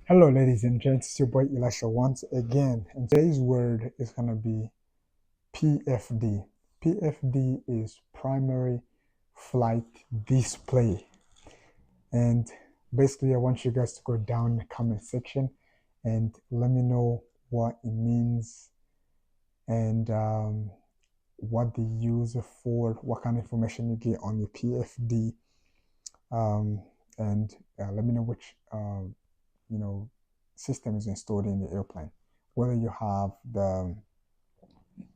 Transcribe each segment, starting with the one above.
Hello, ladies and gents. It's your boy Elisha once again. And today's word is going to be PFD. PFD is primary flight display. And basically, I want you guys to go down in the comment section and let me know what it means and what they use it for, what kind of information you get on your PFD. Um, and let me know which you know system is installed in the airplane, whether you have the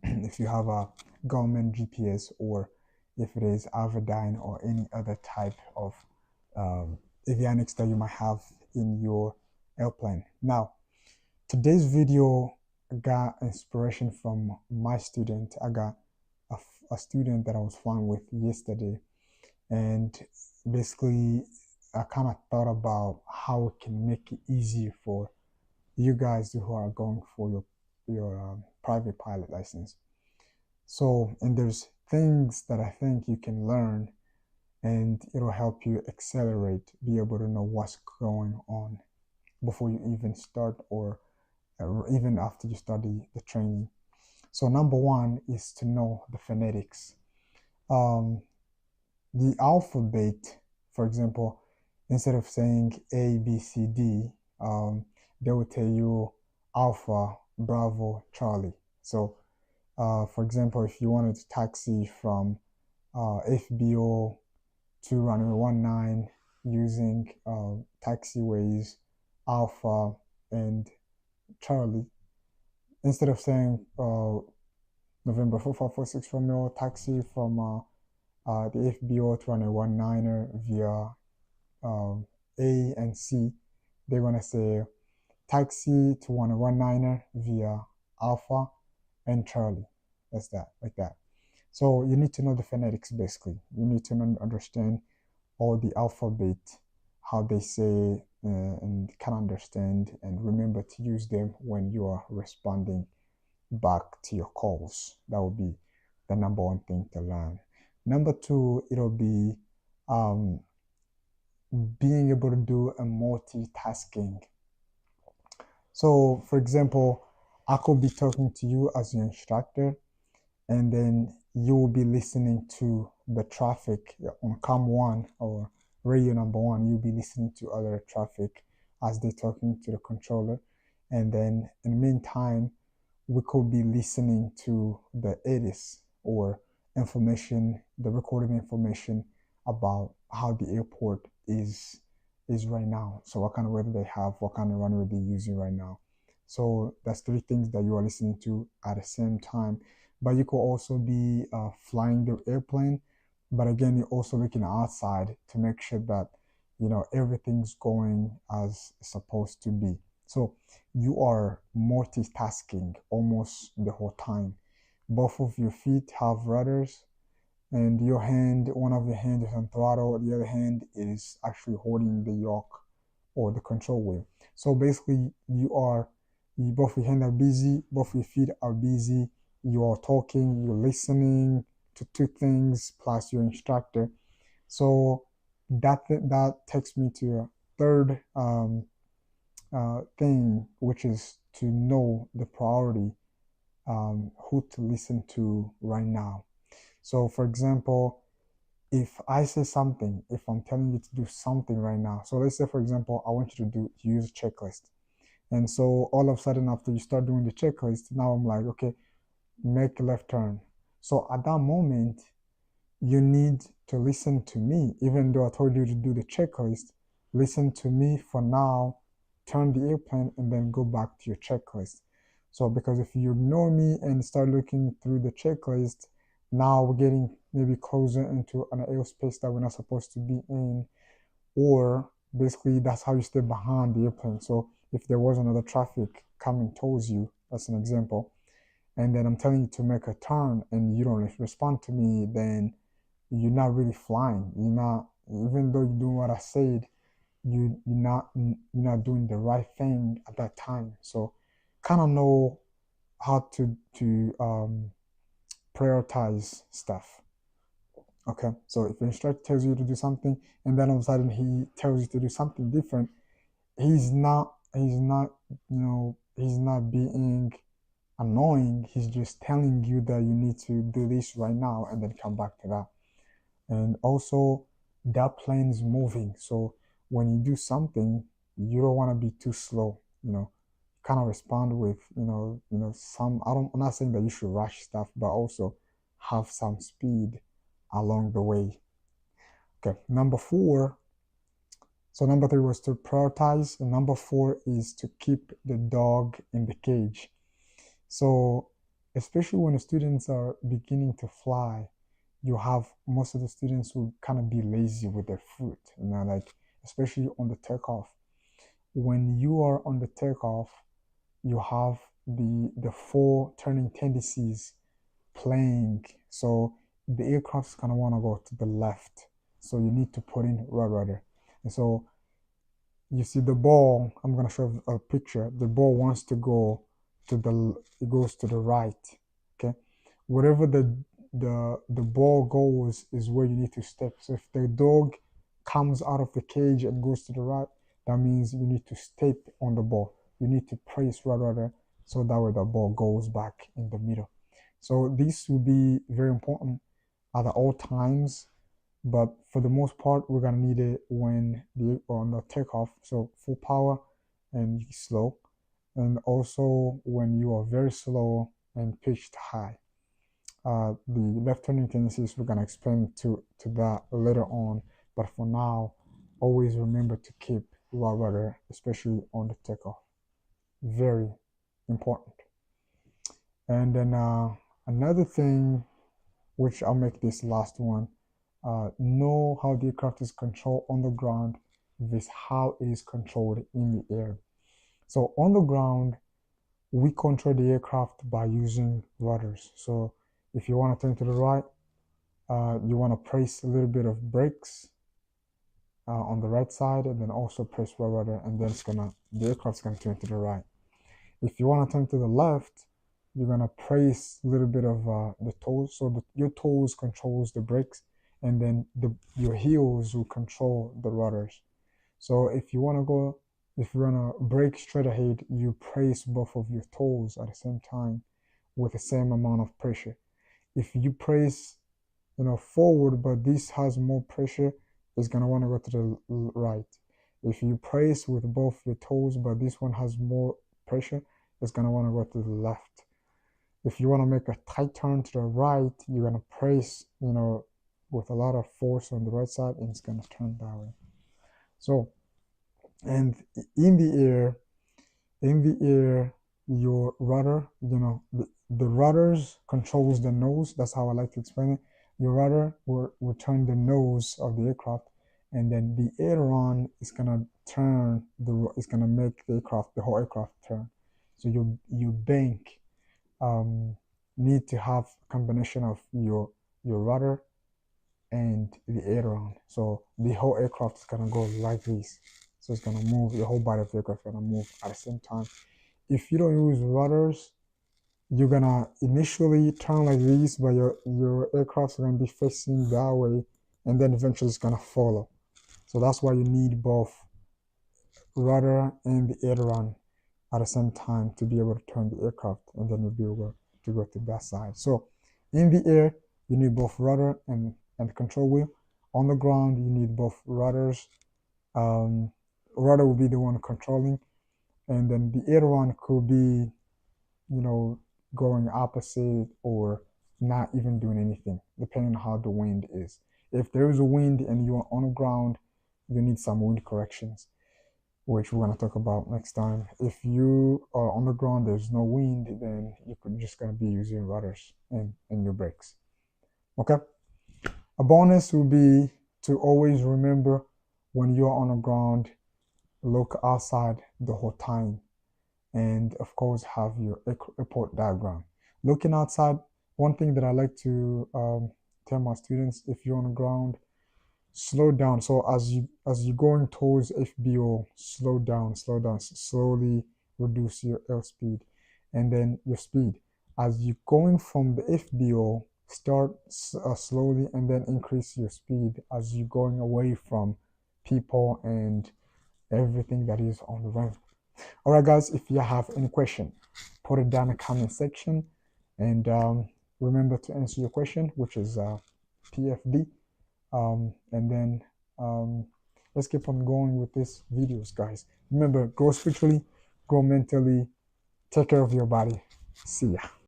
if you have a government GPS or if it is Avidyne or any other type of um, avionics that you might have in your airplane. Now, today's video got inspiration from my student. I got a student that I was flying with yesterday, and basically I kind of thought about how we can make it easier for you guys who are going for your private pilot license. So, and there's things that I think you can learn, and it'll help you accelerate, be able to know what's going on before you even start, or even after you start the training. So, number one is to know the phonetics. Um, the alphabet, for example, instead of saying A, B, C, D, they will tell you Alpha, Bravo, Charlie. So, for example, if you wanted to taxi from FBO to runway 19 using taxiways Alpha and Charlie, instead of saying November 4546 Romeo taxi from the FBO to runway 19er via um, A and C, they're gonna say taxi to runway 19er via Alpha and Charlie. That's that, like that. So you need to know the phonetics basically. You need to understand all the alphabet, how they say, and can understand and remember to use them when you are responding back to your calls. That would be the number one thing to learn. Number two, it'll be um, being able to do a multitasking. So, for example, I could be talking to you as your instructor, and then you will be listening to the traffic on COM one or radio number one. You'll be listening to other traffic as they're talking to the controller, and then in the meantime, we could be listening to the EDIS or information, the recorded information about how the airport is right now. So what kind of weather they have, what kind of runway they're using right now. So that's three things that you are listening to at the same time. But you could also be flying the airplane. But again, you're also looking outside to make sure that everything's going as it's supposed to be. So you are multitasking almost the whole time. Both of your feet have rudders, and your hand, one of your hands is on throttle, the other hand is actually holding the yoke or the control wheel. So basically, both your hands are busy, both your feet are busy. You are talking, you're listening to two things plus your instructor. So that takes me to a third thing, which is to know the priority, who to listen to right now. So, for example, if I say something, if I'm telling you to do something right now, so let's say, for example, I want you to use a checklist. And so all of a sudden, after you start doing the checklist, now I'm like, okay, make a left turn. So at that moment, you need to listen to me, even though I told you to do the checklist. Listen to me for now, turn the airplane, and then go back to your checklist. So, because if you ignore me and start looking through the checklist, now we're getting maybe closer into an airspace that we're not supposed to be in, or basically that's how you stay behind the airplane. So, if there was another traffic coming towards you, that's an example, and then I'm telling you to make a turn and you don't respond to me, then you're not really flying. You're not, even though you're doing what I said, you're not doing the right thing at that time. So kind of know how to prioritize stuff. Okay, so if the instructor tells you to do something and then all of a sudden he tells you to do something different, he's not he's not being annoying. He's just telling you that you need to do this right now and then come back to that. And also, that plane is moving. So when you do something, you don't want to be too slow. Kind of respond with some. I'm not saying that you should rush stuff, but also have some speed along the way. Okay, number four. So number three was to prioritize, and number four is to keep the dog in the cage. So especially when the students are beginning to fly, you have most of the students who kind of be lazy with their foot, like especially on the takeoff. When you are on the takeoff, you have the four turning tendencies playing. So the aircraft is gonna want to go to the left. So you need to put in rudder. And so you see the ball, I'm gonna show a picture. The ball wants to go it goes to the right. Okay. Wherever the ball goes is where you need to step. So if the dog comes out of the cage and goes to the right, that means you need to step on the ball. You need to press rudder so that way the ball goes back in the middle. So this will be very important at all times, but for the most part, we're gonna need it when on the takeoff. So full power and slow, and also when you are very slow and pitched high. The left turning tendencies we're gonna explain to that later on, but for now, always remember to keep rudder, especially on the takeoff. Very important. And then another thing, which I'll make this last one, know how the aircraft is controlled on the ground versus how it is controlled in the air. So on the ground, we control the aircraft by using rudders. So if you want to turn to the right, you want to press a little bit of brakes on the right side, and then also press rudder, and then the aircraft's gonna turn to the right. If you want to turn to the left, you're gonna press a little bit of the toes. So your toes controls the brakes, and then your heels will control the rudders. So if you wanna brake straight ahead, you press both of your toes at the same time with the same amount of pressure. If you press, forward, but this has more pressure, it's gonna want to go to the right. If you press with both your toes, but this one has more pressure, it's gonna want to go to the left. If you want to make a tight turn to the right, you're gonna press, with a lot of force on the right side, and it's gonna turn that way. So, and in the air, your rudder, the rudders controls the nose. That's how I like to explain it. Your rudder will turn the nose of the aircraft, and then the aileron is gonna make the whole aircraft turn. So you bank need to have a combination of your rudder and the aileron. So the whole aircraft is gonna go like this. So it's gonna move, the whole body of the aircraft is gonna move at the same time. If you don't use rudders, you're gonna initially turn like this, but your aircraft's gonna be facing that way, and then eventually it's gonna follow. So that's why you need both rudder and the aileron at the same time to be able to turn the aircraft, and then you'll be able to go to that side. So in the air, you need both rudder and the control wheel. On the ground, you need both rudders. Rudder will be the one controlling, and then the aileron could be, going opposite or not even doing anything, depending on how the wind is. If there is a wind and you are on the ground, you need some wind corrections, which we're going to talk about next time. If you are on the ground, there's no wind, then you're just going to be using rudders and your brakes. Okay? A bonus will be to always remember when you're on the ground, look outside the whole time. And of course, have your airport diagram. Looking outside, one thing that I like to tell my students, if you're on the ground, slow down. So as you're going towards FBO, slow down, slowly reduce your airspeed, and then your speed. As you're going from the FBO, start slowly, and then increase your speed as you're going away from people and everything that is on the ramp. All right, guys, if you have any question, put it down in the comment section, and remember to answer your question, which is PFD. And then let's keep on going with these videos, guys. Remember, grow spiritually, grow mentally, take care of your body. See ya.